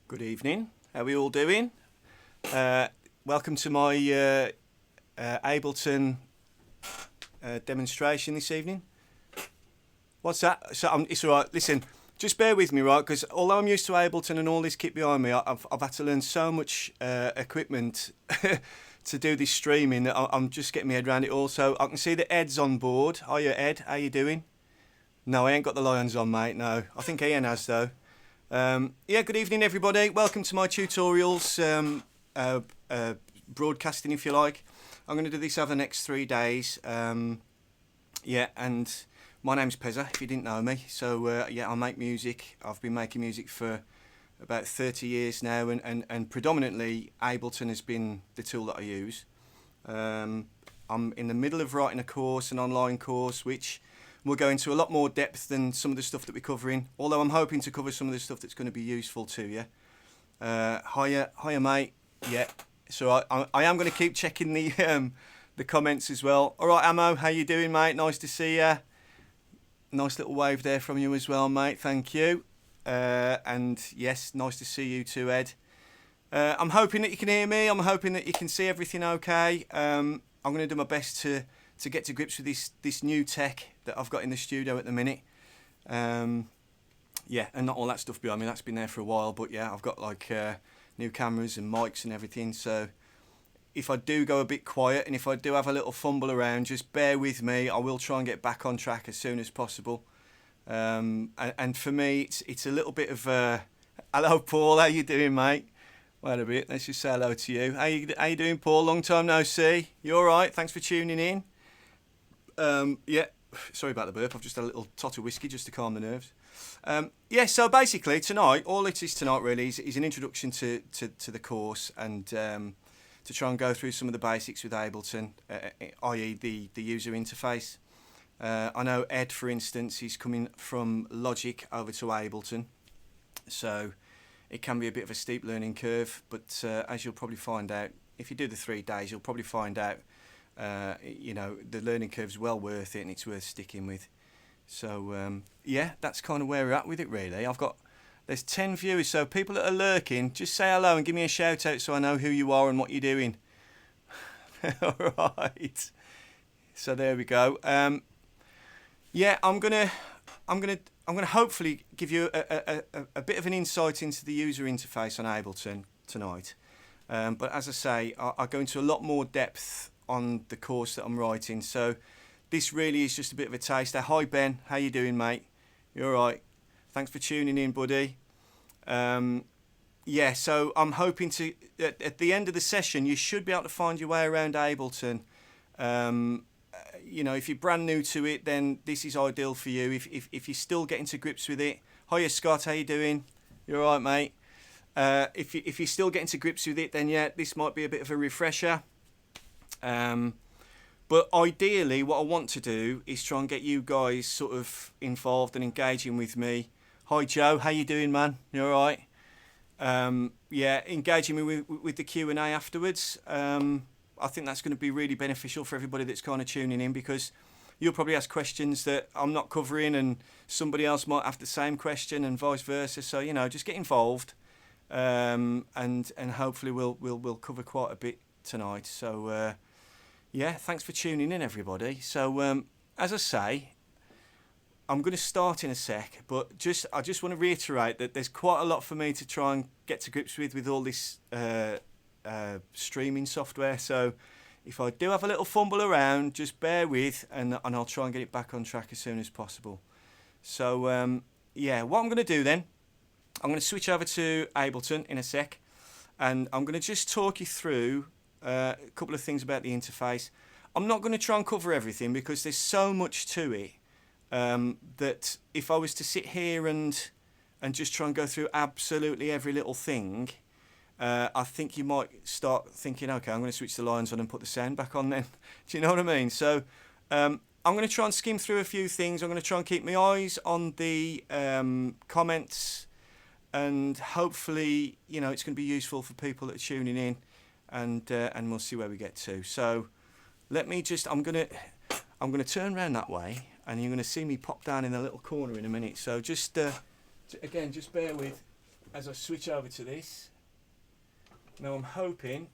Good evening. How are we all doing? Welcome to my Ableton demonstration this evening. What's that? It's all right. Listen, just bear with me, right? Because although I'm used to Ableton and all this kit behind me, I've had to learn so much equipment to do this streaming that I'm just getting my head around it all. So I can see that Ed's on board. Hiya, Ed. How you doing? No, I ain't got the lions on, mate. No, I think Ian has though. Yeah, good evening everybody. Welcome to my tutorials, broadcasting if you like. I'm going to do this over the next 3 days. Yeah, and my name's Peza, if you didn't know me. So yeah, I make music. I've been making music for about 30 years now, and predominantly Ableton has been the tool that I use. I'm in the middle of writing a course, an online course, which we'll go into a lot more depth than some of the stuff that we're covering, although I'm hoping to cover some of the stuff that's going to be useful to you. Hiya mate. Yeah, so I am going to keep checking the comments as well. All right, Ammo, how you doing, mate? Nice to see you. Nice little wave there from you as well, mate. Thank you. And yes, nice to see you too, Ed. I'm hoping that you can hear me. I'm hoping that you can see everything okay. I'm going to do my best to get to grips with this new tech that I've got in the studio at the minute. Yeah, and not all that stuff behind me, that's been there for a while, but yeah, I've got like new cameras and mics and everything, so if I do go a bit quiet and if I do have a little fumble around, just bear with me. I will try and get back on track as soon as possible. And for me, it's a little bit of hello Paul, how you doing, mate? Wait a bit, let's just say hello to you. How you doing, Paul? Long time no see. You alright? Thanks for tuning in. Yeah, sorry about the burp. I've just had a little tot of whiskey just to calm the nerves. Yeah, so basically tonight, all it is tonight really is an introduction to the course, and to try and go through some of the basics with Ableton, i.e. the user interface. I know Ed, for instance, is coming from Logic over to Ableton, so it can be a bit of a steep learning curve, but as you'll probably find out, if you do the 3 days, you'll probably find out you know, the learning curve's well worth it and it's worth sticking with. So yeah, that's kind of where we're at with it really. There's 10 viewers, so people that are lurking, just say hello and give me a shout out so I know who you are and what you're doing. Alright, so there we go. Yeah, I'm gonna hopefully give you a bit of an insight into the user interface on Ableton tonight, but as I say, I'll go into a lot more depth on the course that I'm writing, so this really is just a bit of a taster. Hi Ben, how you doing, mate? You alright? Thanks for tuning in, buddy. Yeah, so I'm hoping to, at the end of the session, you should be able to find your way around Ableton. You know, if you're brand new to it, then this is ideal for you. If you're still getting to grips with it, hiya Scott, how you doing? You alright, mate? If you're still getting to grips with it, then yeah, this might be a bit of a refresher. But ideally what I want to do is try and get you guys sort of involved and engaging with me. Hi Joe, how you doing, man? You alright? Yeah, engaging me with the Q&A afterwards. I think that's going to be really beneficial for everybody that's kind of tuning in, because you'll probably ask questions that I'm not covering and somebody else might have the same question and vice versa. So, you know, just get involved, and hopefully we'll cover quite a bit tonight. So yeah, thanks for tuning in everybody. So as I say, I'm going to start in a sec, but I just want to reiterate that there's quite a lot for me to try and get to grips with all this streaming software. So if I do have a little fumble around, just bear with, and I'll try and get it back on track as soon as possible. So yeah, what I'm going to do then, I'm going to switch over to Ableton in a sec, and I'm going to just talk you through a couple of things about the interface. I'm not going to try and cover everything because there's so much to it, that if I was to sit here and just try and go through absolutely every little thing, I think you might start thinking, okay, I'm going to switch the lines on and put the sound back on then. Do you know what I mean? So I'm going to try and skim through a few things. I'm going to try and keep my eyes on the comments, and hopefully, you know, it's going to be useful for people that are tuning in, and we'll see where we get to. So let me just, I'm going to turn around that way, and you're going to see me pop down in a little corner in a minute. So just again, just bear with. as I switch over to this. Now I'm hoping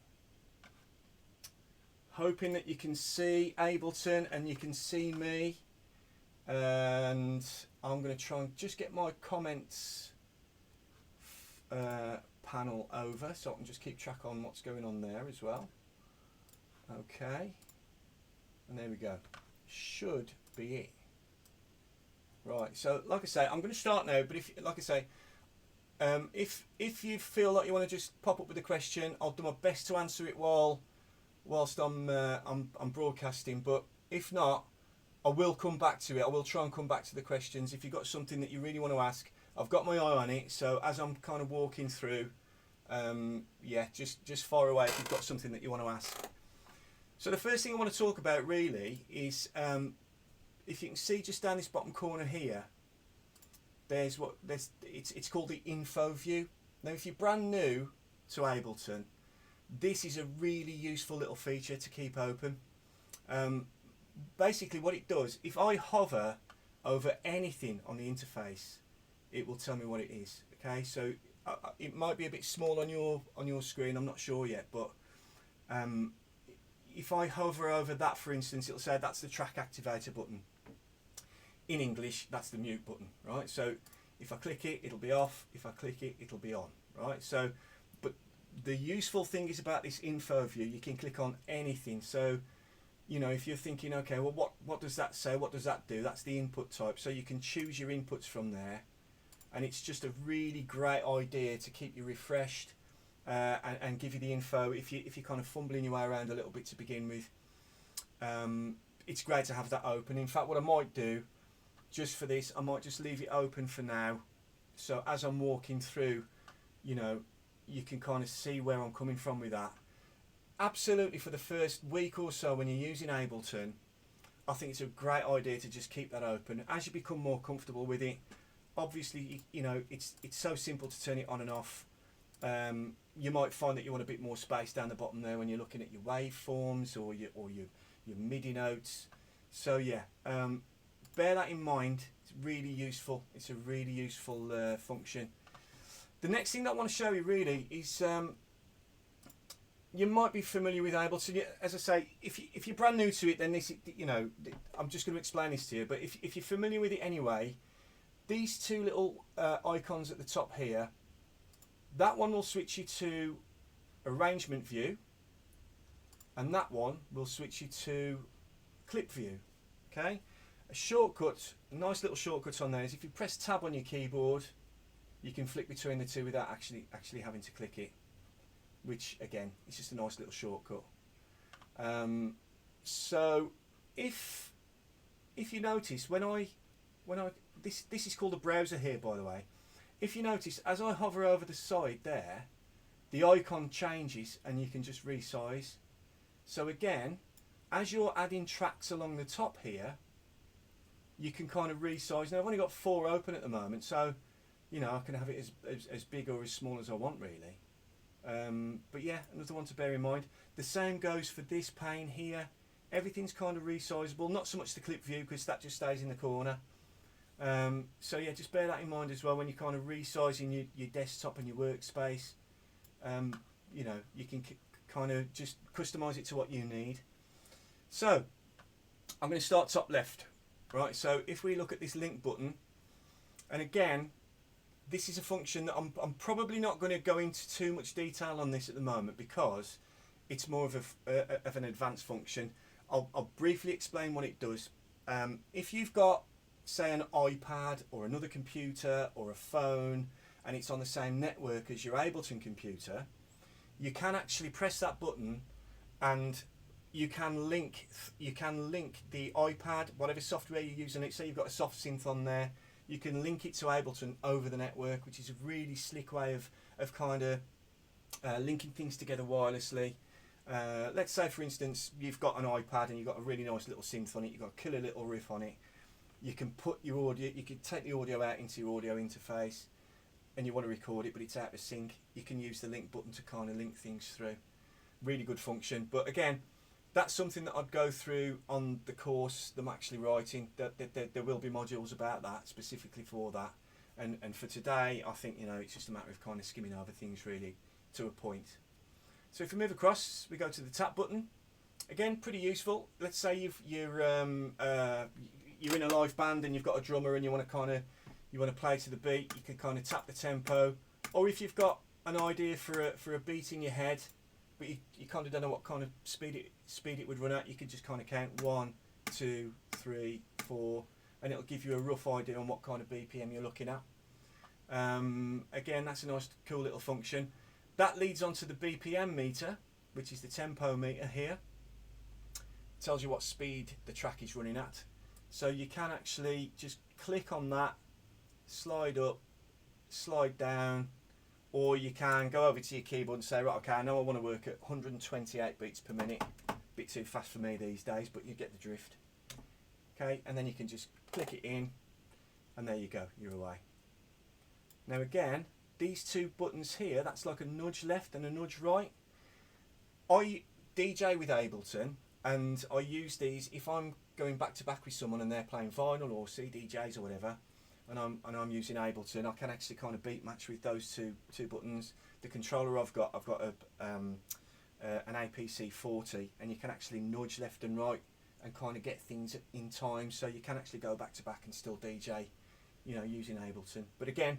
that you can see Ableton and you can see me, and I'm going to try and just get my comments panel over so I can just keep track on what's going on there as well. Okay, and there we go, should be it. Right, so like I say, I'm going to start now, but if, like I say, if you feel like you want to just pop up with a question, I'll do my best to answer it whilst I'm broadcasting. But if not, I will come back to it. I will try and come back to the questions. If you've got something that you really want to ask, I've got my eye on it. So as I'm kind of walking through, yeah, just fire away if you've got something that you want to ask. So the first thing I want to talk about really is, if you can see just down this bottom corner here, it's called the info view. Now if you're brand new to Ableton, this is a really useful little feature to keep open. Basically what it does, if I hover over anything on the interface, it will tell me what it is. Okay, so it might be a bit small on your screen, I'm not sure yet, but if I hover over that, for instance, it'll say that's the track activator button. In English, that's the mute button, right? So if I click it, it'll be off. If I click it, it'll be on, right? So, but the useful thing is about this info view, you can click on anything. So, you know, if you're thinking, okay, well, what does that say? What does that do? That's the input type. So you can choose your inputs from there. And it's just a really great idea to keep you refreshed and give you the info if you're kind of fumbling your way around a little bit to begin with. It's great to have that open. In fact, what I might do, just for this, I might just leave it open for now, so as I'm walking through, you know, you can kind of see where I'm coming from with that. Absolutely, for the first week or so when you're using Ableton, I think it's a great idea to just keep that open. As you become more comfortable with it, obviously, you know, it's so simple to turn it on and off. You might find that you want a bit more space down the bottom there when you're looking at your waveforms or your MIDI notes. So yeah, bear that in mind. It's really useful. It's a really useful function. The next thing that I want to show you really is, you might be familiar with Ableton. As I say, if you're brand new to it, then this, you know, I'm just going to explain this to you. But if you're familiar with it anyway, these two little icons at the top here, that one will switch you to arrangement view, and that one will switch you to clip view. Okay, a shortcut, a nice little shortcut on there is if you press tab on your keyboard, you can flick between the two without actually having to click it, which again is just a nice little shortcut. So if you notice this is called a browser here, by the way. If you notice, as I hover over the side there, the icon changes and you can just resize. So again, as you're adding tracks along the top here, you can kind of resize. Now I've only got 4 open at the moment, so you know, I can have it as big or as small as I want really. But yeah, another one to bear in mind. The same goes for this pane here. Everything's kind of resizable, not so much the clip view because that just stays in the corner. So yeah, just bear that in mind as well when you're kind of resizing your desktop and your workspace. You know, you can kind of just customize it to what you need. So I'm going to start top left, right? So if we look at this link button, and again, this is a function that I'm probably not going to go into too much detail on this at the moment because it's more of an advanced function. I'll briefly explain what it does. If you've got, say, an iPad or another computer or a phone and it's on the same network as your Ableton computer, you can actually press that button and you can link the iPad, whatever software you're using it. Say you've got a soft synth on there, you can link it to Ableton over the network, which is a really slick way of kind of linking things together wirelessly. Let's say, for instance, you've got an iPad and you've got a really nice little synth on it, you've got a killer little riff on it. You can put your audio, you can take the audio out into your audio interface and you want to record it but it's out of sync, you can use the link button to kind of link things through. Really good function. But again, that's something that I'd go through on the course that I'm actually writing. There will be modules about that, specifically for that. And for today, I think, you know, it's just a matter of kind of skimming over things really to a point. So if we move across, we go to the tap button. Again, pretty useful. Let's say you're in a live band and you've got a drummer and you want to play to the beat. You can kind of tap the tempo, or if you've got an idea for a beat in your head, but you kind of don't know what kind of speed it would run at, you can just kind of count 1, 2, 3, 4, and it'll give you a rough idea on what kind of BPM you're looking at. Again, that's a nice, cool little function. That leads on to the BPM meter, which is the tempo meter here. It tells you what speed the track is running at. So you can actually just click on that, slide up, slide down, or you can go over to your keyboard and say, right, okay, I know I want to work at 128 beats per minute. A bit too fast for me these days, but you get the drift. Okay, and then you can just click it in, and there you go, you're away. Now again, these two buttons here, that's like a nudge left and a nudge right. I DJ with Ableton, and I use these if I'm going back to back with someone and they're playing vinyl or CDJs or whatever, and I'm using Ableton. I can actually kind of beat match with those two buttons. The controller I've got an APC 40, and you can actually nudge left and right and kind of get things in time, so you can actually go back to back and still DJ, you know, using Ableton. But again,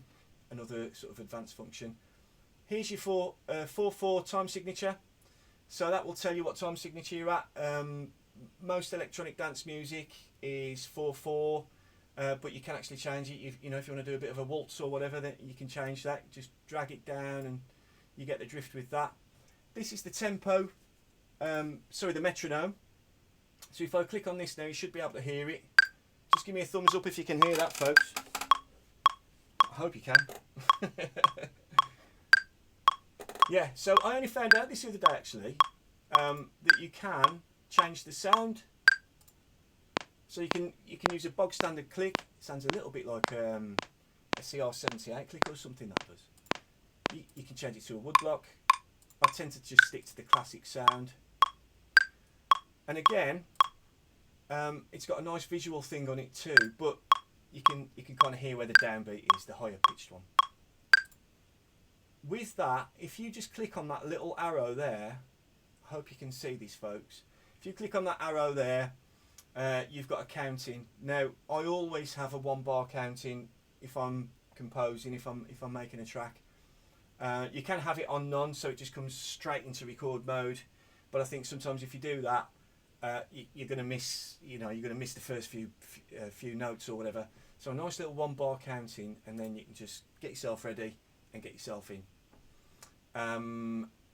another sort of advanced function. Here's your 4/4 time signature. So that will tell you what time signature you're at. Most electronic dance music is 4/4, but you can actually change it. You know, if you want to do a bit of a waltz or whatever, then you can change that. Just drag it down, and you get the drift with that. This is the tempo. The metronome. So if I click on this now, you should be able to hear it. Just give me a thumbs up if you can hear that, folks. I hope you can. Yeah, so I only found out this the other day actually, that you can change the sound. So you can use a bog standard click. It sounds a little bit like a CR78 click or something that does. You can change it to a woodblock. I tend to just stick to the classic sound. And again, it's got a nice visual thing on it too, but you can kind of hear where the downbeat is, the higher pitched one. With that, if you just click on that little arrow there, I hope you can see this, folks. If you click on that arrow there, you've got a counting. Now, I always have a 1 bar counting if I'm composing, if I'm making a track. You can have it on none, so it just comes straight into record mode. But I think sometimes if you do that, you're going to miss, you're going to miss the first few notes or whatever. So a nice little 1 bar counting, and then you can just get yourself ready and get yourself in.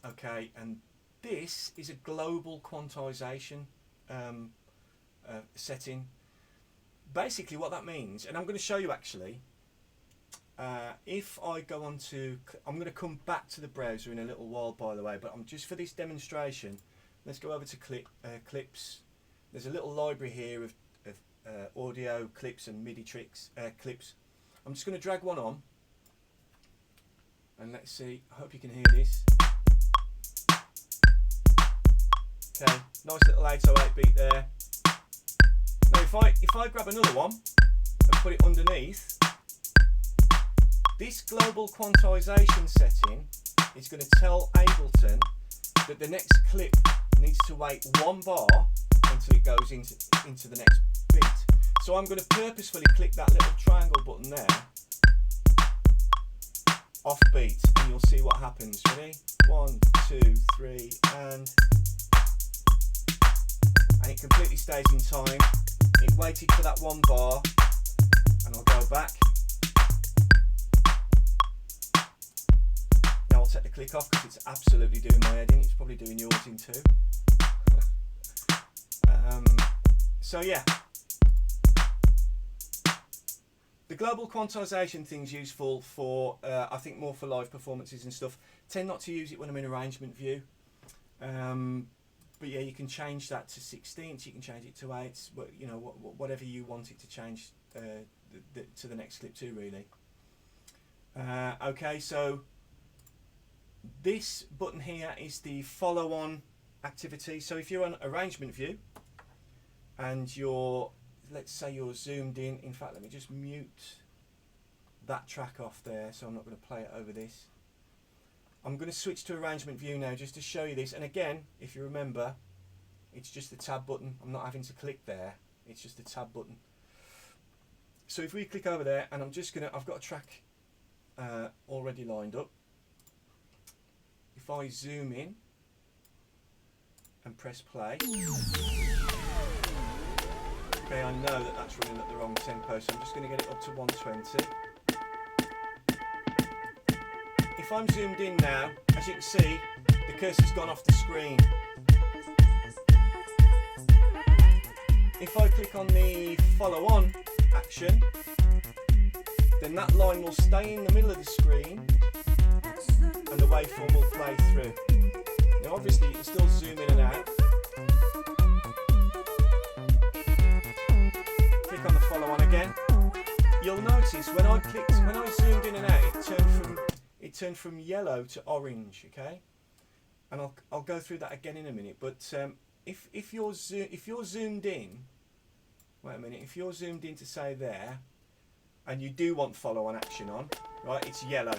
Okay, and this is a global quantization setting. Basically what that means, and I'm going to show you actually, if I go on to, I'm going to come back to the browser in a little while, by the way, but I'm just for this demonstration, let's go over to clips. There's a little library here of audio clips and MIDI clips. I'm just going to drag one on, and let's see, I hope you can hear this. Okay, nice little 808 beat there. Now if I grab another one and put it underneath, this global quantization setting is going to tell Ableton that the next clip needs to wait 1 bar until it goes into the next beat. So I'm going to purposefully click that little triangle button there, off beat, and you'll see what happens. Ready? 1, 2, 3, and it completely stays in time. It waited for that 1 bar, and I'll go back. Now I'll take the click off because it's absolutely doing my head in. It's probably doing yours in too. So yeah, the global quantization thing's useful for, I think, more for live performances and stuff. Tend not to use it when I'm in arrangement view. But yeah, you can change that to 16ths, you can change it to 8ths, you know, whatever you want it to change to the next clip to, really. Okay, so this button here is the follow-on activity. So if you're on arrangement view and let's say you're zoomed in fact, let me just mute that track off there, so I'm not going to play it over this. I'm going to switch to arrangement view now just to show you this, and again, if you remember, it's just the tab button. I'm not having to click there, it's just the tab button. So if we click over there, and I'm just going to, I've got a track already lined up. If I zoom in and press play, okay, I know that that's running at the wrong tempo, so I'm just going to get it up to 120. If I'm zoomed in now, as you can see, the cursor's gone off the screen. If I click on the follow on action, then that line will stay in the middle of the screen and the waveform will play through. Now obviously you can still zoom in and out. Click on the follow on again. You'll notice when I zoomed in and out, it turned from yellow to orange, okay? And I'll go through that again in a minute, but if you're zoomed in, wait a minute, if you're zoomed in to say there, and you do want follow on action on, right, it's yellow,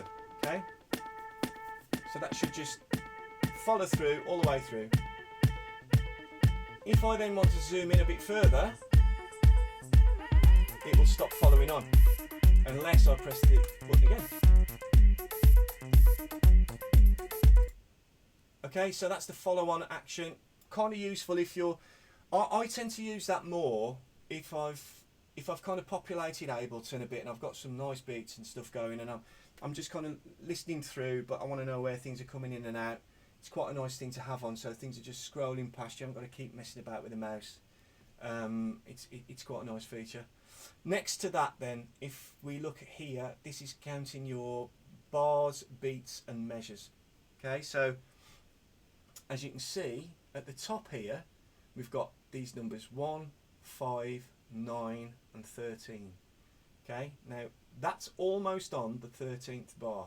okay? So that should just follow through all the way through. If I then want to zoom in a bit further, it will stop following on, unless I press the button again. Okay, so that's the follow on action. Kind of useful if you're, I tend to use that more if I've kind of populated Ableton a bit and I've got some nice beats and stuff going, and I'm just kind of listening through, but I want to know where things are coming in and out. It's quite a nice thing to have on, so things are just scrolling past you. You haven't got to keep messing about with the mouse. It's quite a nice feature. Next to that then, if we look at here, this is counting your bars, beats and measures. Okay, so as you can see at the top here, we've got these numbers 1, 5, 9 and 13. Okay, now that's almost on the 13th bar.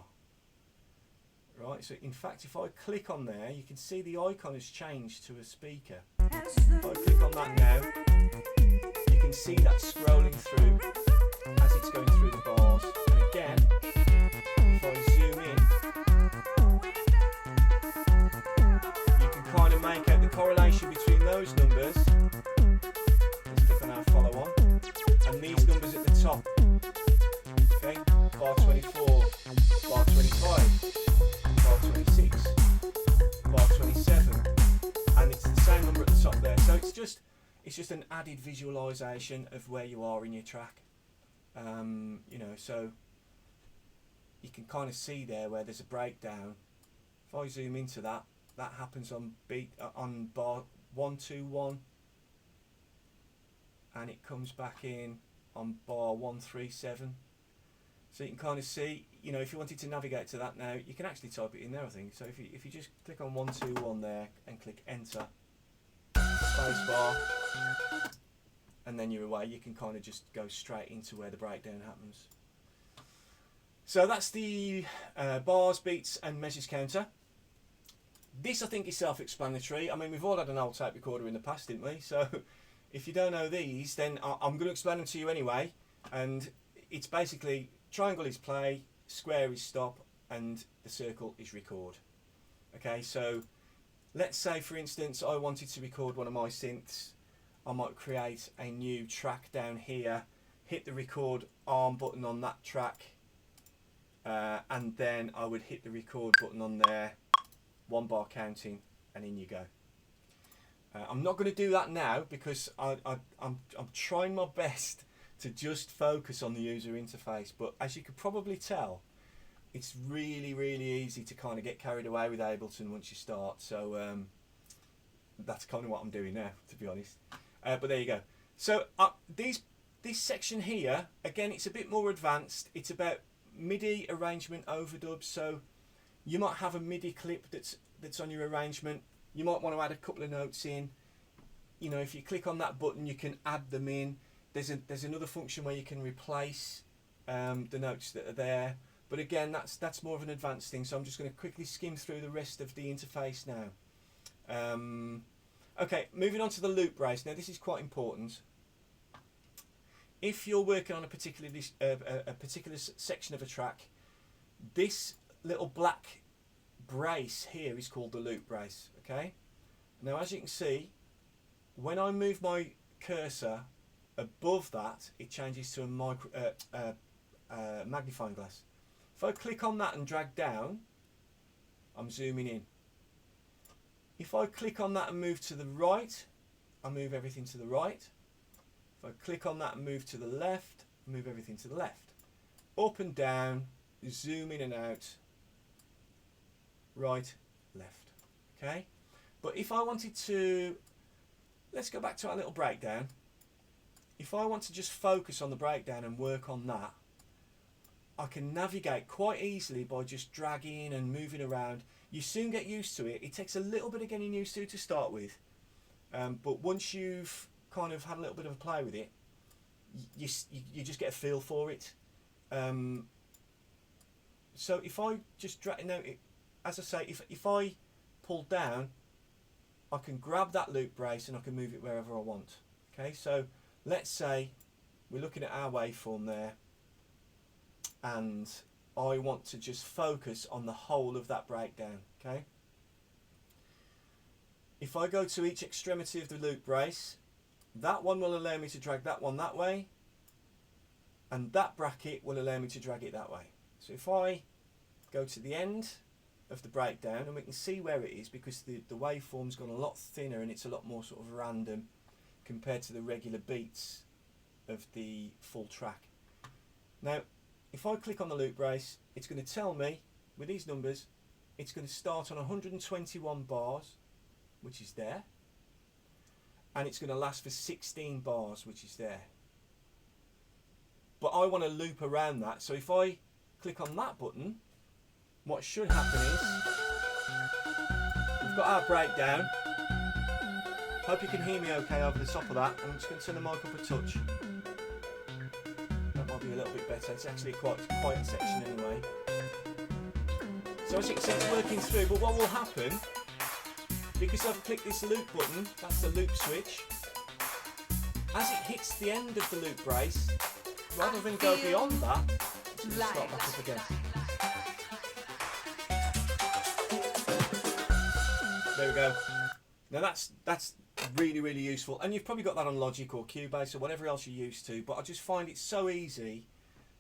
Right, so in fact if I click on there, you can see the icon has changed to a speaker. If I click on that now, you can see that scrolling through as it's going through the bars. And again, if I zoom in, you can kind of make out the correlation between those numbers. Let's click on our follow on, and these numbers at the top. Okay, bar 24, bar 25, bar 26, bar 27, and it's the same number at the top there. So it's just an added visualization of where you are in your track. You know, so you can kind of see there where there's a breakdown. If I zoom into that, that happens on bar 121, and it comes back in on bar 137. So you can kind of see, you know, if you wanted to navigate to that now, you can actually type it in there, I think. So if you just click on 121 there and click enter, space bar, and then you're away, you can kind of just go straight into where the breakdown happens. So that's the bars, beats and measures counter. This I think is self-explanatory. I mean, we've all had an old tape recorder in the past, didn't we? So if you don't know these, then I'm going to explain them to you anyway. And it's basically triangle is play, square is stop, and the circle is record. Okay, so let's say for instance I wanted to record one of my synths. I might create a new track down here, hit the record arm button on that track, and then I would hit the record button on there, 1 bar counting, and in you go. I'm not going to do that now because I'm trying my best to just focus on the user interface, but as you could probably tell, it's really easy to kind of get carried away with Ableton once you start. So that's kind of what I'm doing now, to be honest. But there you go. So this section here, again, it's a bit more advanced. It's about MIDI arrangement overdubs. So you might have a MIDI clip that's on your arrangement. You might want to add a couple of notes in. You know, if you click on that button, you can add them in. There's another function where you can replace the notes that are there. But again, that's more of an advanced thing. So I'm just going to quickly skim through the rest of the interface now. Okay, moving on to the loop brace. Now this is quite important. if you're working on a particular section of a track, this little black brace here is called the loop brace. Okay. Now, as you can see, when I move my cursor above that, it changes to a magnifying glass. If I click on that and drag down, I'm zooming in. If I click on that and move to the right, I move everything to the right. If I click on that and move to the left, I move everything to the left. Up and down, zoom in and out, right, left. Okay? But if I wanted to, let's go back to our little breakdown. If I want to just focus on the breakdown and work on that, I can navigate quite easily by just dragging and moving around. You soon get used to it. It takes a little bit of getting used to start with. But once you've kind of had a little bit of a play with it, you just get a feel for it. So if I just drag, now, as I say, if I pull down, I can grab that loop brace and I can move it wherever I want. Okay, so let's say we're looking at our waveform there, and I want to just focus on the whole of that breakdown. Okay. If I go to each extremity of the loop brace, that one will allow me to drag that one that way, and that bracket will allow me to drag it that way. So if I go to the end of the breakdown, and we can see where it is because the waveform's gone a lot thinner and it's a lot more sort of random compared to the regular beats of the full track. Now, if I click on the loop brace, it's going to tell me, with these numbers, it's going to start on 121 bars, which is there, and it's going to last for 16 bars, which is there. But I want to loop around that, so if I click on that button, what should happen is, we've got our breakdown. Hope you can hear me okay over the top of that. I'm just going to turn the mic up a touch. That might be a little bit better. It's actually quite a quiet section anyway. So as you can see, it's working through, but what will happen, because I've clicked this loop button, that's the loop switch, as it hits the end of the loop brace, rather than go beyond that, it's going to start back up again. There we go. Now that's really, really useful, and you've probably got that on Logic or Cubase or whatever else you're used to, but I just find it so easy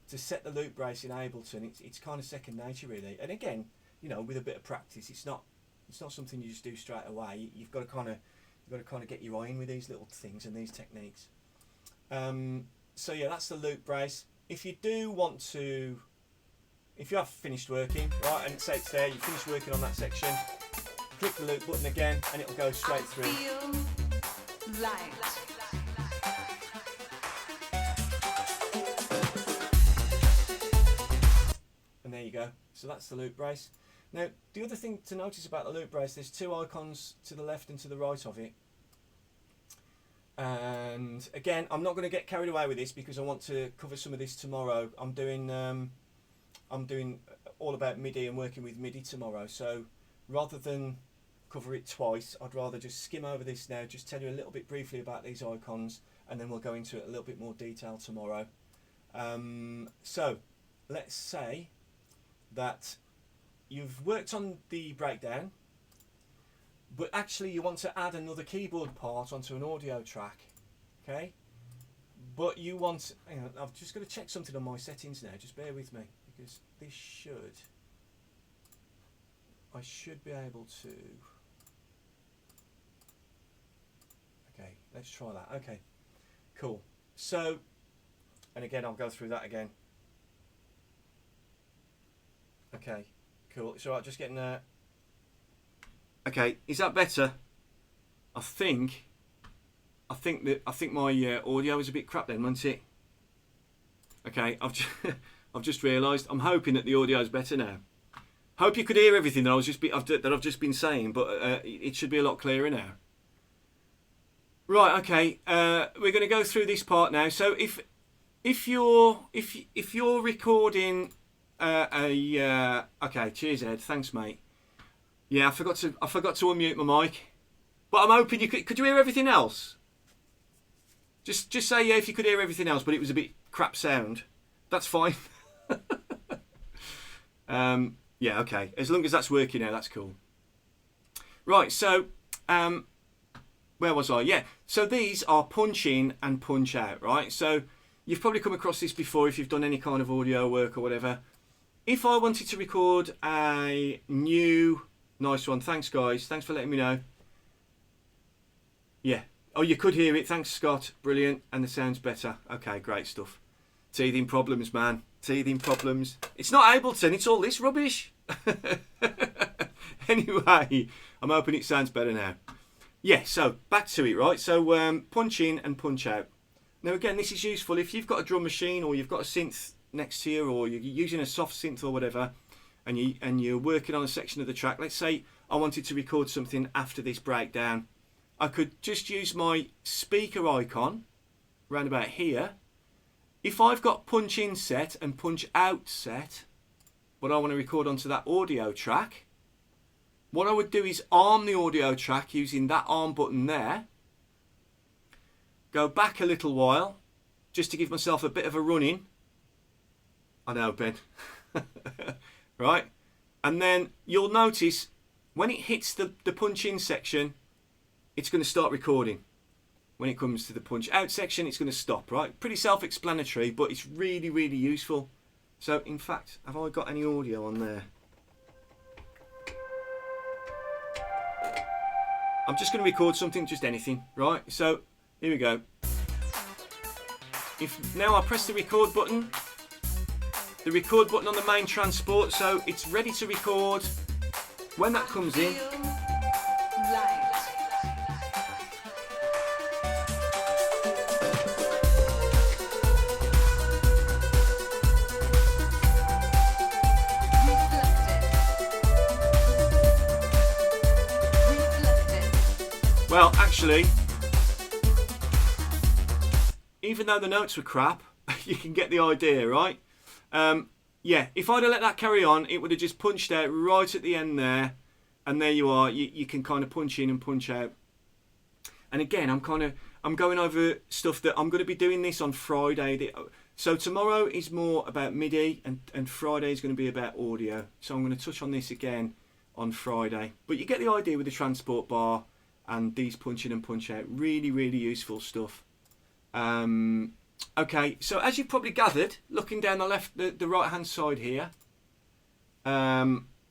to set the loop brace in Ableton. It's kind of second nature, really. And again, you know, with a bit of practice, it's not something you just do straight away. You've got to kind of get your eye in with these little things and these techniques. So yeah, that's the loop brace. If you do want to, if you have finished working, right, and say it's there, you finished working on that section, click the loop button again and it'll go straight through. And there you go. So that's the loop brace. Now, the other thing to notice about the loop brace, there's two icons to the left and to the right of it. And again, I'm not going to get carried away with this because I want to cover some of this tomorrow. I'm doing all about MIDI and working with MIDI tomorrow. So rather than cover it twice, I'd rather just skim over this now, just tell you a little bit briefly about these icons, and then we'll go into it a little bit more detail tomorrow. So let's say that you've worked on the breakdown, but actually you want to add another keyboard part onto an audio track, okay? But you want, hang on, I've just got to check something on my settings now, just bear with me, because this I should be able to, okay, let's try that, okay, cool. So, and again, I'll go through that again. Okay, cool, it's alright, just getting there. Okay, is that better? I think my audio is a bit crap then, wasn't it? Okay, I've just realised. I'm hoping that the audio is better now. Hope you could hear everything that I've just been saying, but it should be a lot clearer now. Right, okay. We're going to go through this part now. So if you're recording okay, cheers Ed, thanks mate. Yeah, I forgot to unmute my mic, but I'm hoping you could you hear everything else? Just say yeah if you could hear everything else, but it was a bit crap sound. That's fine. Yeah, okay. As long as that's working now, that's cool. Right, so where was I? Yeah, so these are punch in and punch out, right? So you've probably come across this before if you've done any kind of audio work or whatever. If I wanted to record a new... Nice one. Thanks, guys. Thanks for letting me know. Yeah. Oh, you could hear it. Thanks, Scott. Brilliant. And the sound's better. Okay, great stuff. Teething problems, man. Teething problems. It's not Ableton. It's all this rubbish. Anyway, I'm hoping it sounds better now. Yeah, so back to it, right? So punch in and punch out. Now, again, this is useful if you've got a drum machine or you've got a synth next to you or you're using a soft synth or whatever, and you're working on a section of the track. Let's say I wanted to record something after this breakdown. I could just use my speaker icon round about here. If I've got punch in set and punch out set, what I want to record onto that audio track, what I would do is arm the audio track using that arm button there. Go back a little while just to give myself a bit of a run in. I know, Ben. Right? And then you'll notice when it hits the punch in section, it's going to start recording. When it comes to the punch out section, it's going to stop, right? Pretty self-explanatory, but it's really, really useful. So, in fact, have I got any audio on there? I'm just going to record something, just anything, right? So, here we go. If now I press the record button on the main transport, so it's ready to record. When that comes in, well, actually, even though the notes were crap, you can get the idea, right? Yeah, if I'd have let that carry on, it would have just punched out right at the end there, and there you are. You can kind of punch in and punch out. And again, I'm going over stuff that I'm going to be doing this on Friday. So tomorrow is more about MIDI, and Friday is going to be about audio. So I'm going to touch on this again on Friday. But you get the idea with the transport bar and these punch in and punch out. Really, really useful stuff. Okay, so as you've probably gathered, looking down the right hand side here,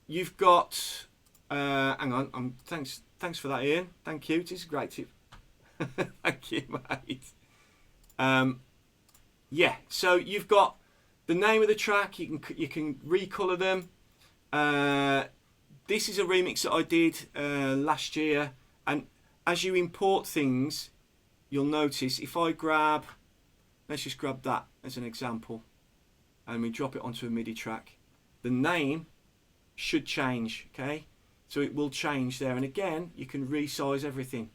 you've got. Hang on, thanks for that, Ian. Thank you. This is a great tip. Thank you, mate. Yeah, so you've got the name of the track. You can recolor them. This is a remix that I did last year, and as you import things, you'll notice if I grab. Let's just grab that as an example and we drop it onto a MIDI track. The name should change, okay? So it will change there, and again, you can resize everything.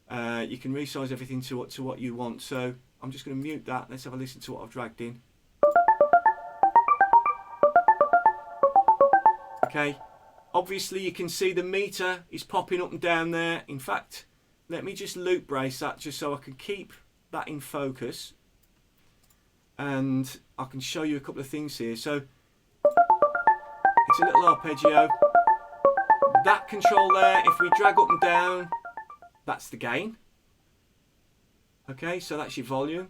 You can resize everything to what you want. So I'm just going to mute that. Let's have a listen to what I've dragged in. Okay, obviously you can see the meter is popping up and down there. In fact, let me just loop brace that just so I can keep that in focus, and I can show you a couple of things here. So it's a little arpeggio. That control there, if we drag up and down, that's the gain. Okay, so that's your volume.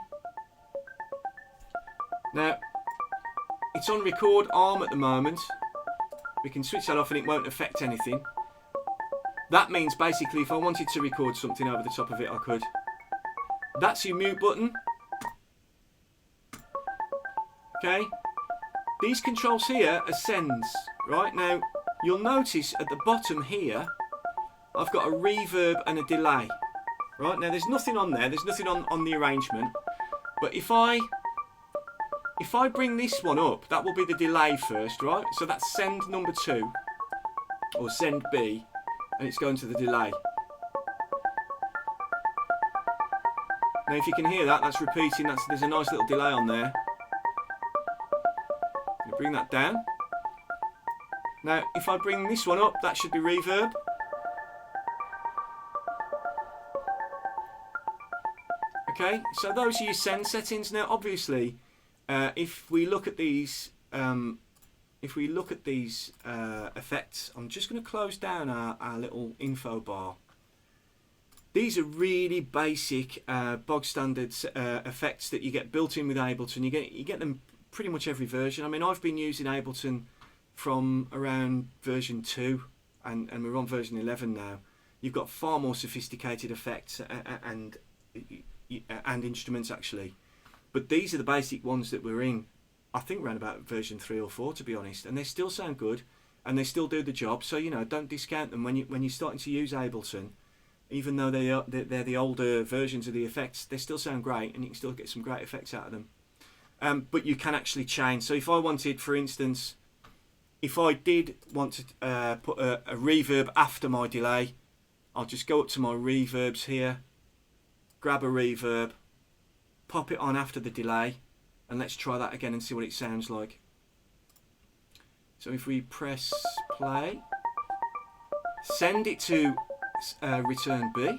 Now it's on record arm at the moment. We can switch that off and it won't affect anything. That means basically if I wanted to record something over the top of it, I could. That's your mute button. Okay, these controls here are sends. Right, now you'll notice at the bottom here I've got a reverb and a delay. Right, now there's nothing on there, there's nothing on the arrangement, but if I bring this one up, that will be the delay first, right? So that's send number 2 or send B, and it's going to the delay. Now if you can hear that, that's repeating, there's a nice little delay on there. I'm going to bring that down. Now if I bring this one up, that should be reverb. Okay, so those are your send settings. Now, obviously, if we look at these, effects, I'm just going to close down our little info bar. These are really basic, bog standard effects that you get built in with Ableton. You get them pretty much every version. I mean, I've been using Ableton from around version 2, and we're on version 11 now. You've got far more sophisticated effects and instruments actually, but these are the basic ones that we're in. I think around about version 3 or 4, to be honest, and they still sound good and they still do the job. So don't discount them when you're starting to use Ableton. Even though they're the older versions of the effects, they still sound great and you can still get some great effects out of them. But you can actually change. So if I wanted, for instance, if I did want to put a reverb after my delay, I'll just go up to my reverbs here, grab a reverb, pop it on after the delay, and let's try that again and see what it sounds like. So if we press play, send it to return B.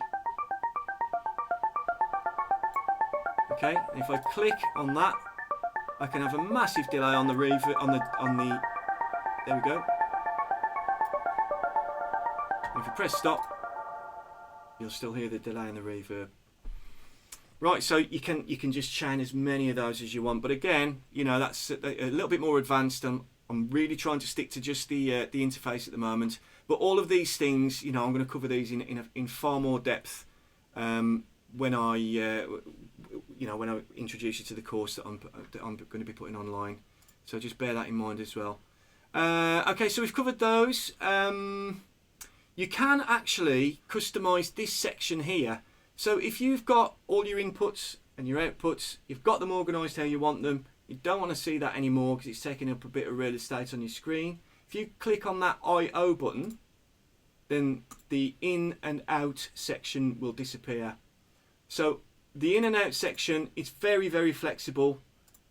Okay, and if I click on that, I can have a massive delay on the reverb on the. There we go. And if you press stop, you'll still hear the delay and the reverb. Right, so you can just chain as many of those as you want, but again, that's a little bit more advanced. I'm really trying to stick to just the interface at the moment. But all of these things, I'm going to cover these in far more depth when I introduce you to the course that I'm going to be putting online. So just bear that in mind as well. Okay, so we've covered those. You can actually customize this section here. So if you've got all your inputs and your outputs, you've got them organized how you want them, you don't want to see that anymore because it's taking up a bit of real estate on your screen. If you click on that I/O button, then the in and out section will disappear. So the in and out section is very, very flexible.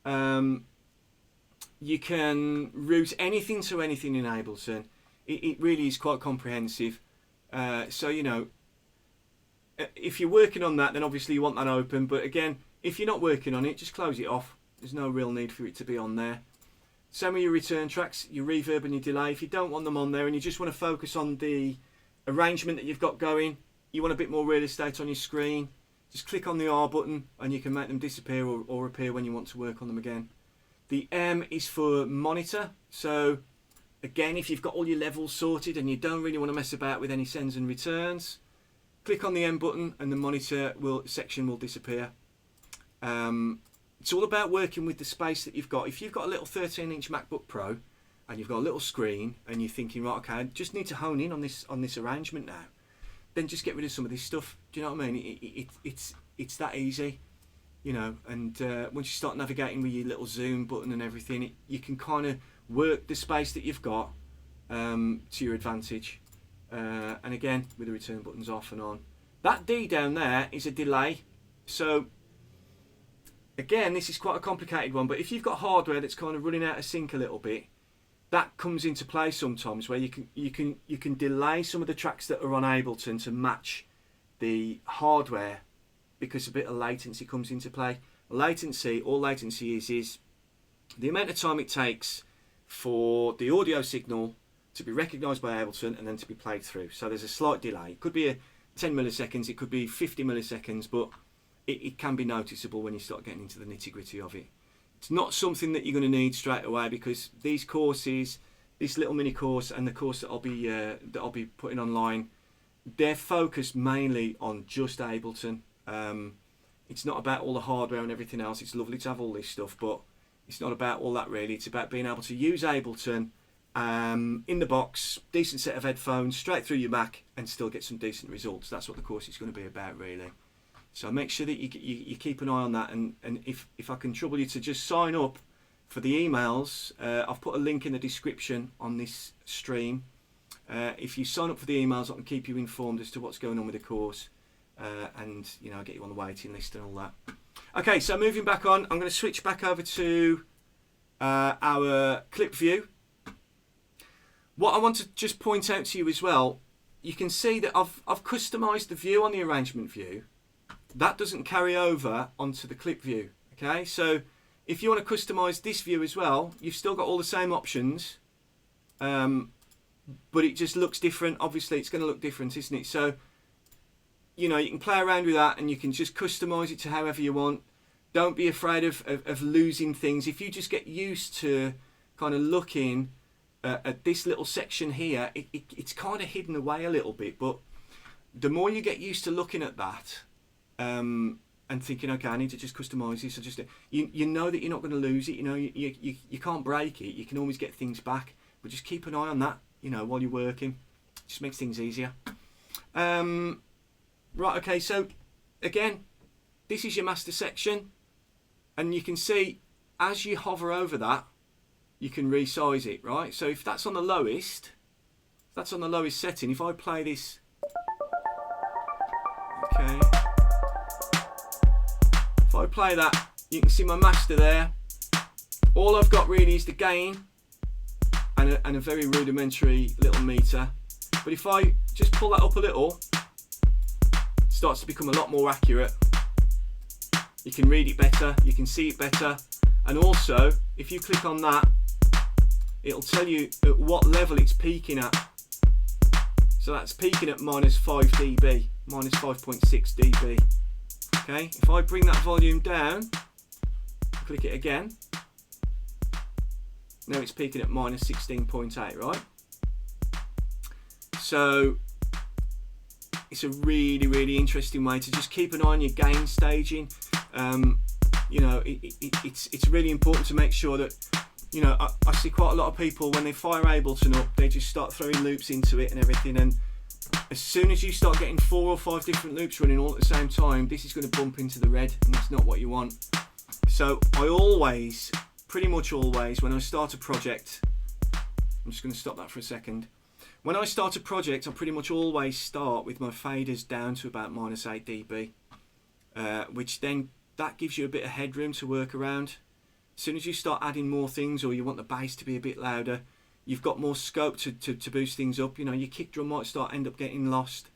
You can route anything to anything in Ableton. It really is quite comprehensive. So if you're working on that, then obviously you want that open. But again, if you're not working on it, just close it off. There's no real need for it to be on there. Same with your return tracks, your reverb and your delay. If you don't want them on there and you just want to focus on the arrangement that you've got going, you want a bit more real estate on your screen, just click on the R button and you can make them disappear or appear when you want to work on them again. The M is for monitor. So again, if you've got all your levels sorted and you don't really want to mess about with any sends and returns, click on the M button and the monitor section will disappear. It's all about working with the space that you've got. If you've got a little 13-inch MacBook Pro and you've got a little screen and you're thinking, right, okay, I just need to hone in on this arrangement now, then just get rid of some of this stuff. Do you know what I mean? It's that easy, and once you start navigating with your little zoom button and everything, you can kind of work the space that you've got to your advantage. And again, with the return buttons off and on. That D down there is a delay. So again, this is quite a complicated one, but if you've got hardware that's kind of running out of sync a little bit, that comes into play sometimes, where you can delay some of the tracks that are on Ableton to match the hardware because a bit of latency comes into play. All latency is the amount of time it takes for the audio signal to be recognised by Ableton and then to be played through. So there's a slight delay. It could be 10 milliseconds, it could be 50 milliseconds, but it can be noticeable when you start getting into the nitty-gritty of it. It's not something that you're going to need straight away, because these courses, this little mini course and the course that I'll be putting online, they're focused mainly on just Ableton. It's not about all the hardware and everything else. It's lovely to have all this stuff, but it's not about all that really. It's about being able to use Ableton in the box, decent set of headphones, straight through your Mac, and still get some decent results. That's what the course is going to be about, really. So make sure that you keep an eye on that, and if I can trouble you to just sign up for the emails, I've put a link in the description on this stream. If you sign up for the emails, I can keep you informed as to what's going on with the course, and get you on the waiting list and all that. Okay, so moving back on, I'm going to switch back over to our clip view. What I want to just point out to you as well, you can see that I've customised the view on the arrangement view that doesn't carry over onto the clip view. Okay, so if you want to customize this view as well, you've still got all the same options, but it just looks different. Obviously it's going to look different, isn't it? So you know, you can play around with that and you can just customize it to however you want. Don't be afraid of losing things. If you just get used to kind of looking at this little section here, it's kind of hidden away a little bit, but the more you get used to looking at that and thinking, okay, I need to just customize this, or just you know that you're not going to lose it. You know, you can't break it. You can always get things back, but just keep an eye on that, you know, while you're working. It just makes things easier. Right, okay, so again, this is your master section, and you can see as you hover over that, you can resize it, right? So if that's on the lowest, setting, if I play this, okay, if I play that, you can see my master there. All I've got really is the gain and a very rudimentary little meter. But if I just pull that up a little, it starts to become a lot more accurate. You can read it better, you can see it better, and also if you click on that, it'll tell you at what level it's peaking at. So that's peaking at minus 5 dB, minus 5.6 dB. Okay, if I bring that volume down, click it again, now it's peaking at minus 16.8, right? So it's a really interesting way to just keep an eye on your gain staging. You know, it's really important to make sure that, you know, I see quite a lot of people when they fire Ableton up, they just start throwing loops into it and everything, and as soon as you start getting 4 or 5 different loops running all at the same time, this is going to bump into the red, and that's not what you want. So I always, pretty much always, when I start a project, I'm just going to stop that for a second. When I start a project, I pretty much always start with my faders down to about minus 8 dB, which then that gives you a bit of headroom to work around. As soon as you start adding more things, or you want the bass to be a bit louder, you've got more scope to boost things up. You know, your kick drum might end up getting lost.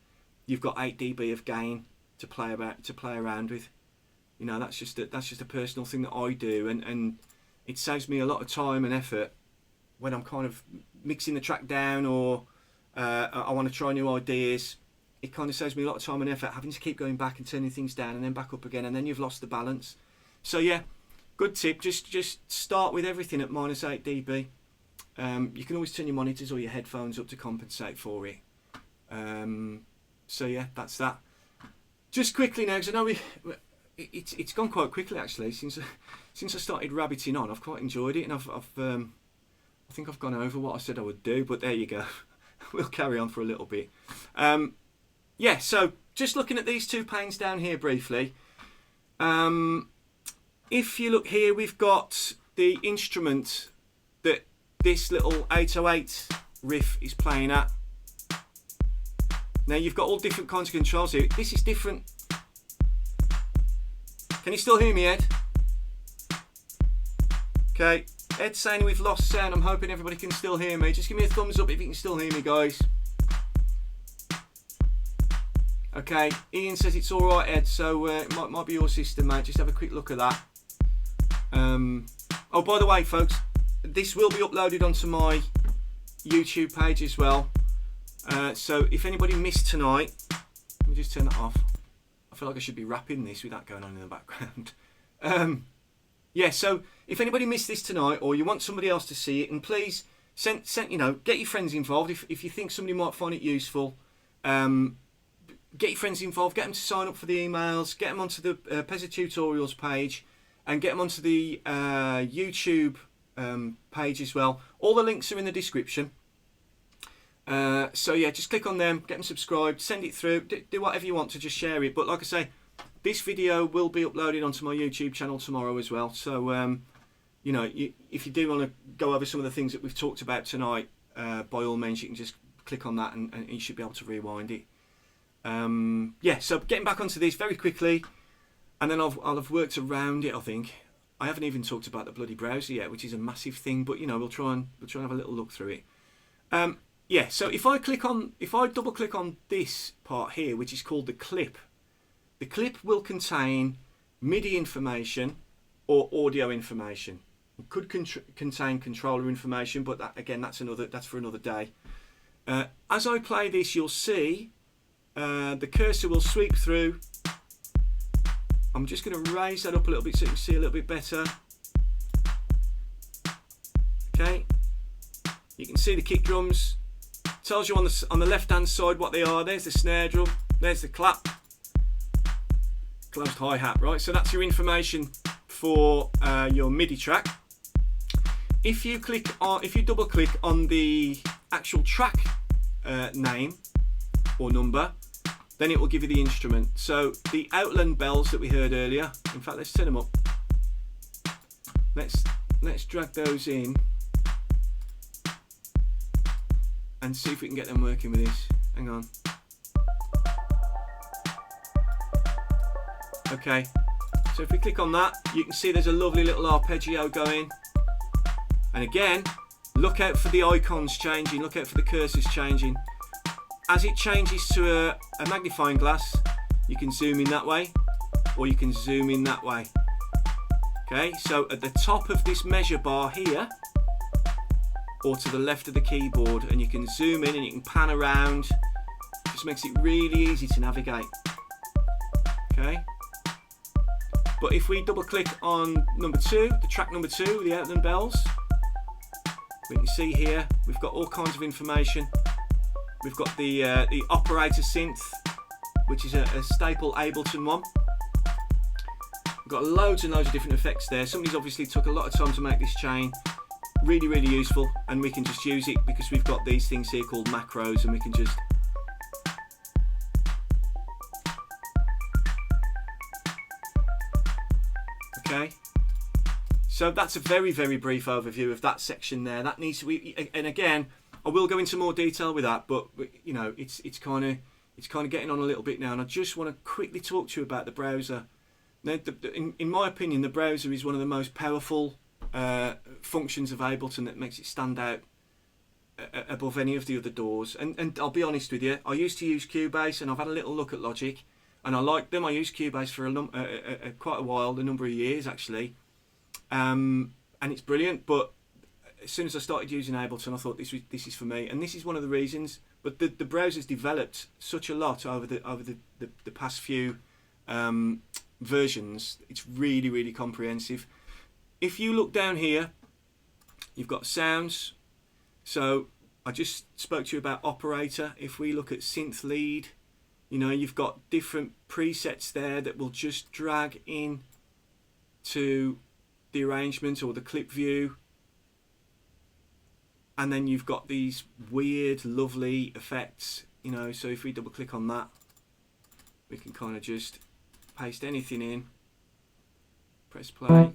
You've got 8 dB of gain to play around with. You know, that's just a personal thing that I do, and it saves me a lot of time and effort when I'm kind of mixing the track down, or I want to try new ideas. It kind of saves me a lot of time and effort having to keep going back and turning things down and then back up again, and then you've lost the balance. So yeah, good tip, just start with everything at minus 8 dB. You can always turn your monitors or your headphones up to compensate for it. So yeah, that's that. Just quickly now, because I know it's gone quite quickly actually since I started rabbiting on. I've quite enjoyed it, and I think I've gone over what I said I would do, but there you go. We'll carry on for a little bit. Yeah, so just looking at these 2 panes down here briefly. If you look here, we've got the instrument that this little 808 riff is playing at. Now you've got all different kinds of controls here. This is different. Can you still hear me, Ed? Okay, Ed's saying we've lost sound. I'm hoping everybody can still hear me. Just give me a thumbs up if you can still hear me, guys. Okay, Ian says it's alright, Ed, so it might be your system, mate. Just have a quick look at that. Oh, by the way, folks, this will be uploaded onto my YouTube page as well. So if anybody missed tonight, let me just turn that off. I feel like I should be rapping this with that going on in the background. Yeah, so if anybody missed this tonight, or you want somebody else to see it, and please send you know, get your friends involved. If you think somebody might find it useful, get your friends involved, get them to sign up for the emails, get them onto the Peza tutorials page, and get them onto the YouTube page as well. All the links are in the description. So yeah, just click on them, get them subscribed, send it through, do whatever you want to just share it. But like I say, this video will be uploaded onto my YouTube channel tomorrow as well. So you know, if you do want to go over some of the things that we've talked about tonight, by all means you can just click on that, and you should be able to rewind it. Yeah, so getting back onto this very quickly, and then I'll have worked around it. I think I haven't even talked about the bloody browser yet, which is a massive thing, but you know, we'll try and have a little look through it. Yeah, so if I double click on this part here, which is called the clip, the clip will contain MIDI information or audio information. It could contain controller information, but that, again, that's for another day. As I play this, you'll see the cursor will sweep through. I'm just going to raise that up a little bit so you can see a little bit better. Okay, you can see the kick drums. Tells you on the left hand side what they are. There's the snare drum, there's the clap, closed hi-hat, right? So that's your information for your MIDI track. If you double click on the actual track name or number, then it will give you the instrument. So the Outland bells that we heard earlier, in fact, let's set them up. Let's drag those in and see if we can get them working with this. Hang on. Okay, so if we click on that, you can see there's a lovely little arpeggio going. And again, look out for the icons changing, look out for the cursors changing. As it changes to a magnifying glass, you can zoom in that way, or you can zoom in that way. Okay, so at the top of this measure bar here, or to the left of the keyboard, and you can zoom in and you can pan around. Just makes it really easy to navigate. Okay, but if we double click on number 2, the track number 2, the Outland bells, we can see here we've got all kinds of information. We've got the operator synth, which is a staple Ableton one. We've got loads and loads of different effects there. Somebody's obviously took a lot of time to make this chain. Really, really useful, and we can just use it because we've got these things here called macros, and we can just okay. So that's a very, very brief overview of that section there. That needs to be, and again, I will go into more detail with that, but you know, it's kind of getting on a little bit now, and I just want to quickly talk to you about the browser. Now, in my opinion, the browser is one of the most powerful functions of Ableton that makes it stand out above any of the other doors. And I'll be honest with you, I used to use Cubase, and I've had a little look at Logic, and I like them. I used Cubase for quite a while, a number of years actually, and it's brilliant. But as soon as I started using Ableton, I thought this is for me, and this is one of the reasons. But the browser's developed such a lot over the past few versions. It's really, really comprehensive. If you look down here, you've got sounds. So I just spoke to you about operator. If we look at synth lead, you know, you've got different presets there that will just drag in to the arrangement or the clip view. And then you've got these weird, lovely effects, you know. So if we double click on that, we can kind of just paste anything in, press play.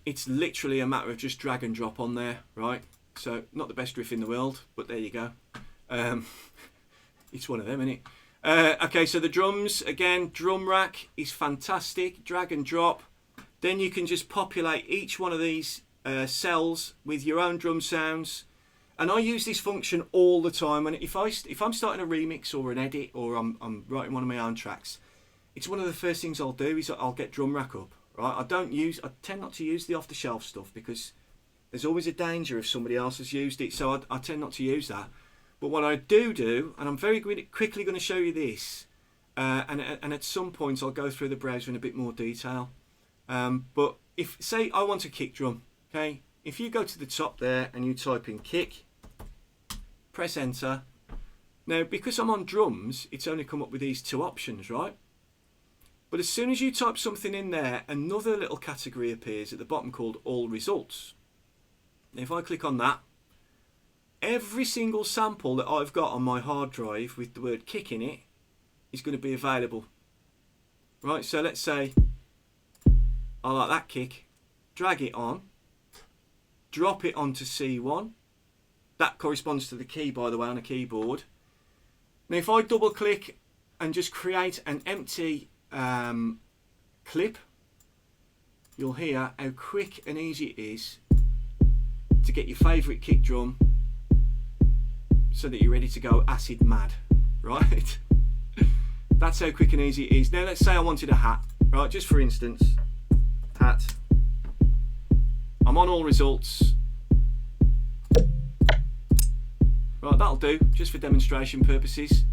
It's literally a matter of just drag and drop on there, right? So not the best riff in the world, but there you go. It's one of them, isn't it? Okay, so the drums, again, drum rack is fantastic. Drag and drop. Then you can just populate each one of these cells with your own drum sounds. And I use this function all the time. And if I'm starting a remix or an edit, or I'm writing one of my own tracks, it's one of the first things I'll do is I'll get drum rack up. Right? I tend not to use the off-the-shelf stuff because there's always a danger if somebody else has used it. So I tend not to use that. But what I do, and I'm very quickly going to show you this, and at some point I'll go through the browser in a bit more detail. But if, say, I want a kick drum, okay? If you go to the top there and you type in kick, press enter. Now, because I'm on drums, it's only come up with these two options, right? But as soon as you type something in there, another little category appears at the bottom called all results. Now, if I click on that, every single sample that I've got on my hard drive with the word kick in it is going to be available. Right, so let's say I like that kick, drag it on, drop it onto C1. That corresponds to the key, by the way, on a keyboard. Now, if I double click and just create an empty clip, you'll hear how quick and easy it is to get your favourite kick drum so that you're ready to go acid mad, right? That's how quick and easy it is. Now let's say I wanted a hat, right? Just for instance, hat. I'm on all results. Right, that'll do, just for demonstration purposes.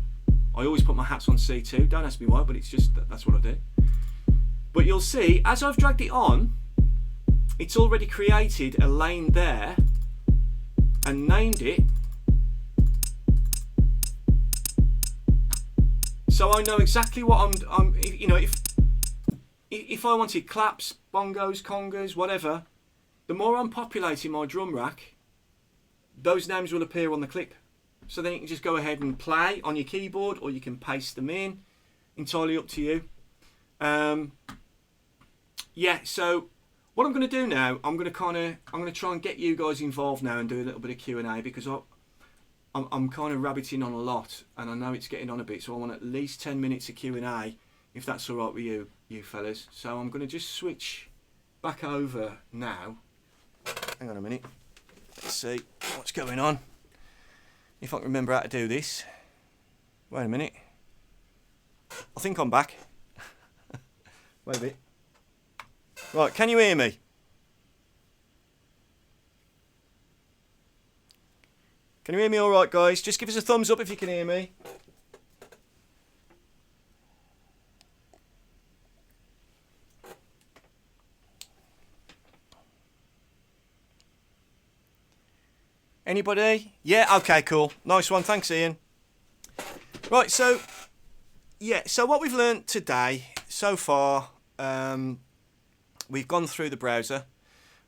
I always put my hats on C2, don't ask me why, but it's just, that's what I do. But you'll see, as I've dragged it on, it's already created a lane there and named it. So I know exactly what I'm you know, if I wanted claps, bongos, congas, whatever, the more I'm populating my drum rack, those names will appear on the clip. So then you can just go ahead and play on your keyboard, or you can paste them in, entirely up to you. Yeah, so what I'm going to do now, I'm going to try and get you guys involved now and do a little bit of Q&A, because I'm kind of rabbiting on a lot, and I know it's getting on a bit, so I want at least 10 minutes of Q&A, if that's all right with you fellas. So I'm going to just switch back over now. Hang on a minute. Let's see what's going on. If I can remember how to do this. Wait a minute. I think I'm back. Wait a bit. Right, can you hear me? Can you hear me all right, guys? Just give us a thumbs up if you can hear me. Anybody? Yeah, okay, cool. Nice one, thanks Ian. Right, so, yeah, so what we've learnt today so far, we've gone through the browser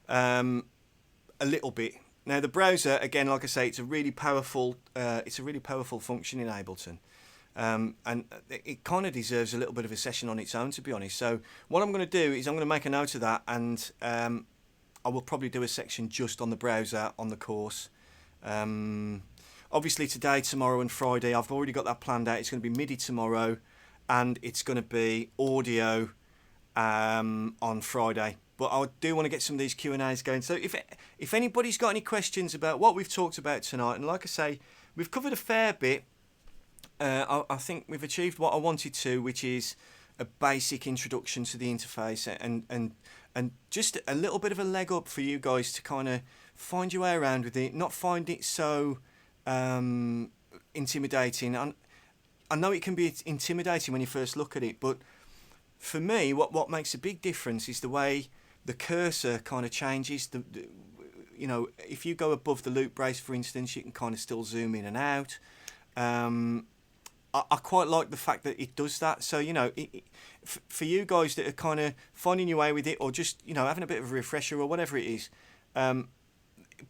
a little bit. Now the browser, again, like I say, it's a really powerful function in Ableton, and it kind of deserves a little bit of a session on its own, to be honest. So what I'm going to do is I'm going to make a note of that, and I will probably do a section just on the browser on the course. Obviously today, tomorrow and Friday, I've already got that planned out. It's going to be MIDI tomorrow, and it's going to be audio on Friday. But I do want to get some of these Q&As going. So if anybody's got any questions about what we've talked about tonight, and like I say, we've covered a fair bit. I think we've achieved what I wanted to, which is a basic introduction to the interface, and just a little bit of a leg up for you guys to kind of find your way around with it, not find it so intimidating. I know it can be intimidating when you first look at it, but for me, what makes a big difference is the way the cursor kind of changes. You know, if you go above the loop brace, for instance, you can kind of still zoom in and out. I quite like the fact that it does that. So, you know, for you guys that are kind of finding your way with it, or just, you know, having a bit of a refresher or whatever it is,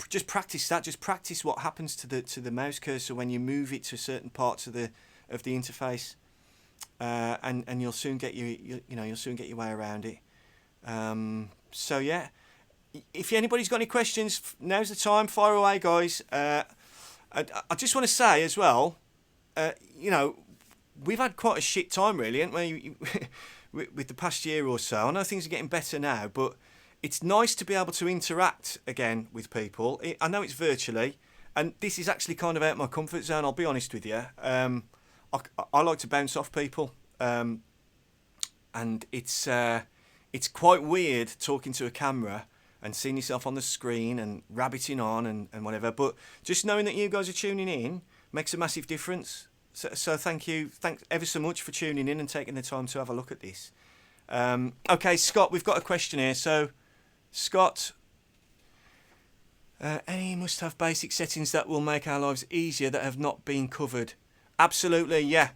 just practice that. Just practice what happens to the mouse cursor when you move it to certain parts of the interface, and you'll soon get you'll soon get your way around it. So yeah, if anybody's got any questions, now's the time. Fire away, guys. I just want to say as well, you know, we've had quite a shit time, really, haven't we, with the past year or so. I know things are getting better now, but it's nice to be able to interact again with people. I know it's virtually, and this is actually kind of out of my comfort zone, I'll be honest with you. I like to bounce off people, and it's quite weird talking to a camera and seeing yourself on the screen and rabbiting on and whatever, but just knowing that you guys are tuning in makes a massive difference. So thanks ever so much for tuning in and taking the time to have a look at this. Okay, Scott, we've got a question here. So, Scott, any must-have basic settings that will make our lives easier that have not been covered? Absolutely, yeah.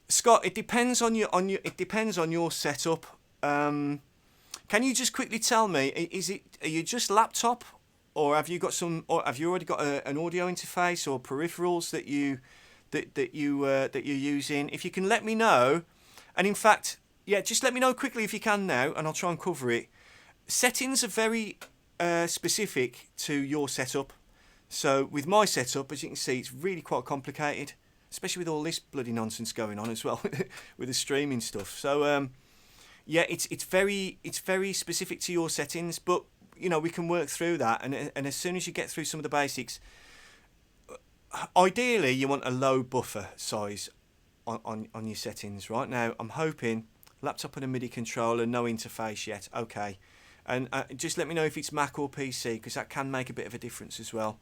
Scott, it depends on your setup. Can you just quickly tell me, are you just laptop, or have you already got an audio interface or peripherals that you're using? If you can let me know, and in fact, yeah, just let me know quickly if you can now, and I'll try and cover it. Settings are very specific to your setup. So with my setup, as you can see, it's really quite complicated, especially with all this bloody nonsense going on as well with the streaming stuff. So yeah, it's very specific to your settings, but you know, we can work through that, and as soon as you get through some of the basics, ideally you want a low buffer size on your settings. Right now I'm hoping laptop and a MIDI controller, no interface yet. Okay, and just let me know if it's Mac or PC, because that can make a bit of a difference as well.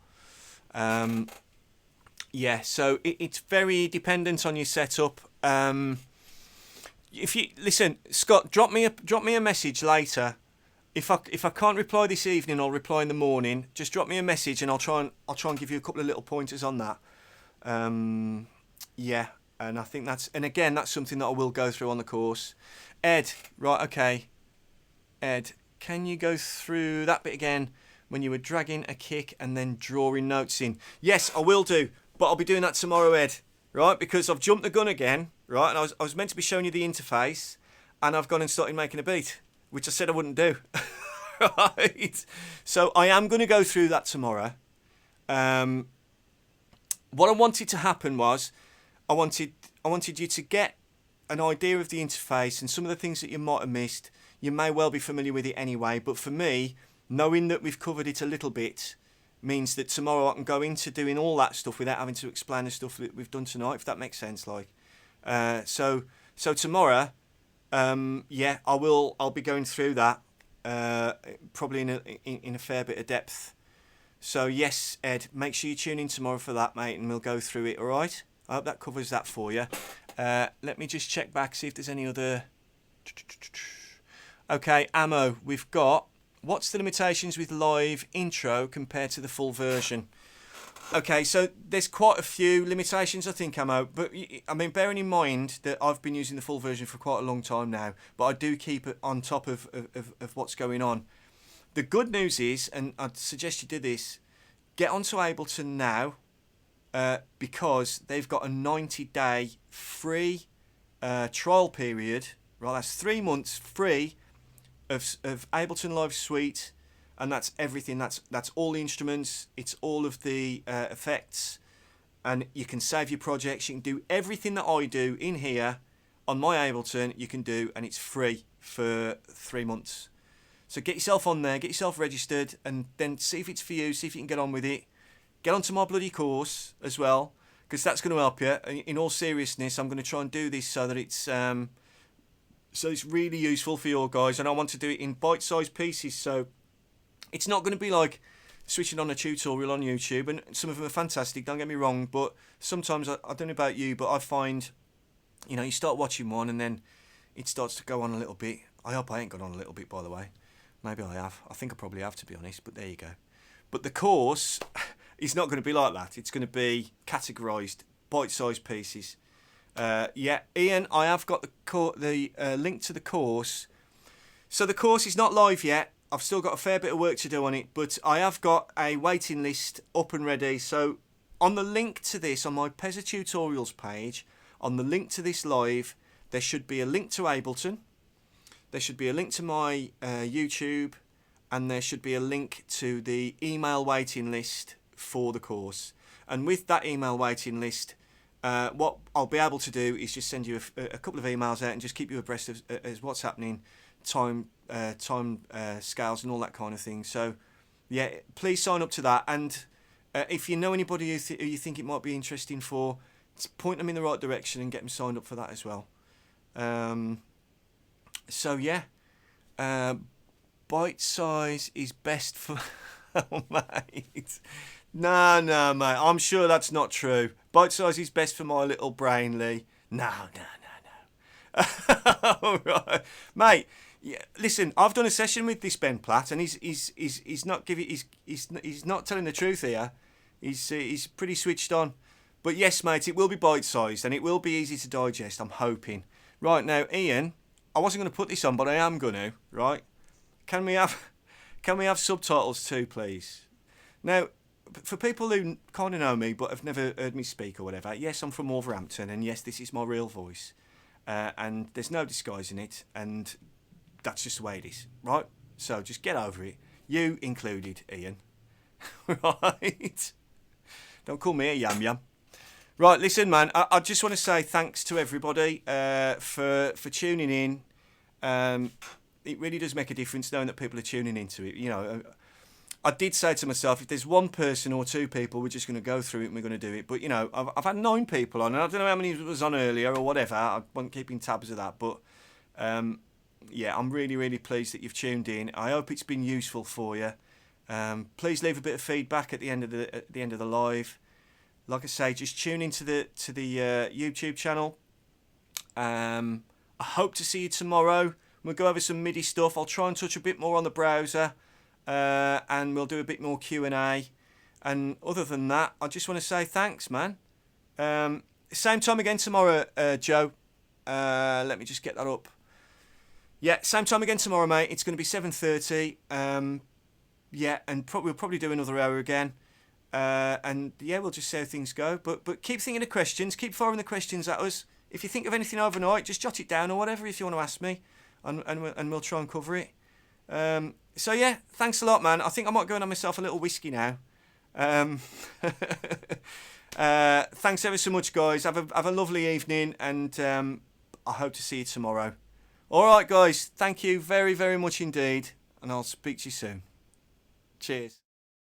Yeah, so it's very dependent on your setup. If you listen, Scott, drop me a message later. If I can't reply this evening, I'll reply in the morning. Just drop me a message, and I'll try and give you a couple of little pointers on that. Yeah, and I think that's something that I will go through on the course. Ed, right, okay. Ed, can you go through that bit again when you were dragging a kick and then drawing notes in? Yes, I will do, but I'll be doing that tomorrow, Ed. Right, because I've jumped the gun again. Right, and I was meant to be showing you the interface, and I've gone and started making a beat, which I said I wouldn't do. Right, so I am going to go through that tomorrow. What I wanted to happen was, I wanted you to get an idea of the interface and some of the things that you might have missed. You may well be familiar with it anyway, but for me, knowing that we've covered it a little bit means that tomorrow I can go into doing all that stuff without having to explain the stuff that we've done tonight, if that makes sense. Like, so tomorrow, yeah, I'll be going through that, probably in a fair bit of depth. So yes, Ed, make sure you tune in tomorrow for that, mate, and we'll go through it. All right? I hope that covers that for you. Let me just check back, see if there's any other. Okay, ammo. We've got. What's the limitations with live intro compared to the full version? Okay, so there's quite a few limitations, I think, Ammo. But I mean, bearing in mind that I've been using the full version for quite a long time now, but I do keep it on top of what's going on. The good news is, and I'd suggest you do this, get onto Ableton now, because they've got a 90-day free trial period. Right, that's 3 months free of Ableton Live Suite, and that's everything. That's all the instruments. It's all of the effects, and you can save your projects. You can do everything that I do in here on my Ableton. You can do, and it's free for 3 months. So get yourself on there, get yourself registered, and then see if it's for you. See if you can get on with it. Get onto my bloody course as well, because that's going to help you. In all seriousness, I'm going to try and do this so that it's really useful for your guys, and I want to do it in bite-sized pieces. So it's not going to be like switching on a tutorial on YouTube, and some of them are fantastic, don't get me wrong, but sometimes, I don't know about you, but I find, you start watching one and then it starts to go on a little bit. I hope I ain't gone on a little bit, by the way. Maybe I have. I think I probably have, to be honest, but there you go. But the course is not going to be like that. It's going to be categorised, bite-sized pieces. Yeah, Ian, I have got the link to the course. So the course is not live yet. I've still got a fair bit of work to do on it, but I have got a waiting list up and ready. So on the link to this, on my Peza tutorials page, on the link to this live, there should be a link to Ableton. There should be a link to my YouTube, and there should be a link to the email waiting list for the course. And with that email waiting list, what I'll be able to do is just send you a couple of emails out and just keep you abreast of as what's happening, time scales and all that kind of thing. So yeah, please sign up to that, and if you know anybody who you think it might be interesting for, point them in the right direction and get them signed up for that as well. So yeah, bite size is best for oh, mate. No, mate, I'm sure that's not true. Bite size is best for my little brain, Lee. No. All right, mate. Yeah, listen, I've done a session with this Ben Platt, and he's not he's not telling the truth here. He's pretty switched on. But yes, mate, it will be bite sized and it will be easy to digest. I'm hoping. Right now, Ian, I wasn't going to put this on, but I am going to. Right? Can we have subtitles too, please? Now, for people who kind of know me but have never heard me speak or whatever, yes, I'm from Wolverhampton, and yes, this is my real voice, and there's no disguising it, and that's just the way it is, right? So just get over it, you included, Ian. Right? Don't call me a yam yam. Right, listen, man, I just want to say thanks to everybody for tuning in. It really does make a difference knowing that people are tuning into it. I did say to myself, if there's one person or two people, we're just going to go through it and we're going to do it. But, you know, I've had 9 people on, and I don't know how many was on earlier or whatever. I wasn't keeping tabs of that. But, yeah, I'm really, really pleased that you've tuned in. I hope it's been useful for you. Please leave a bit of feedback at the end of the live. Like I say, just tune into the YouTube channel. I hope to see you tomorrow. We'll go over some MIDI stuff. I'll try and touch a bit more on the browser. And we'll do a bit more Q&A. And other than that, I just want to say thanks, man. Same time again tomorrow, Joe. Let me just get that up. Yeah, same time again tomorrow, mate. It's going to be 7:30. Yeah, and we'll probably do another hour again. And yeah, we'll just see how things go. But keep thinking of questions. Keep firing the questions at us. If you think of anything overnight, just jot it down or whatever if you want to ask me. And we'll try and cover it. So yeah, thanks a lot, man. I think I might go and have myself a little whiskey now. Thanks ever so much, guys. Have a lovely evening, and I hope to see you tomorrow. All right, guys. Thank you very, very much indeed, and I'll speak to you soon. Cheers.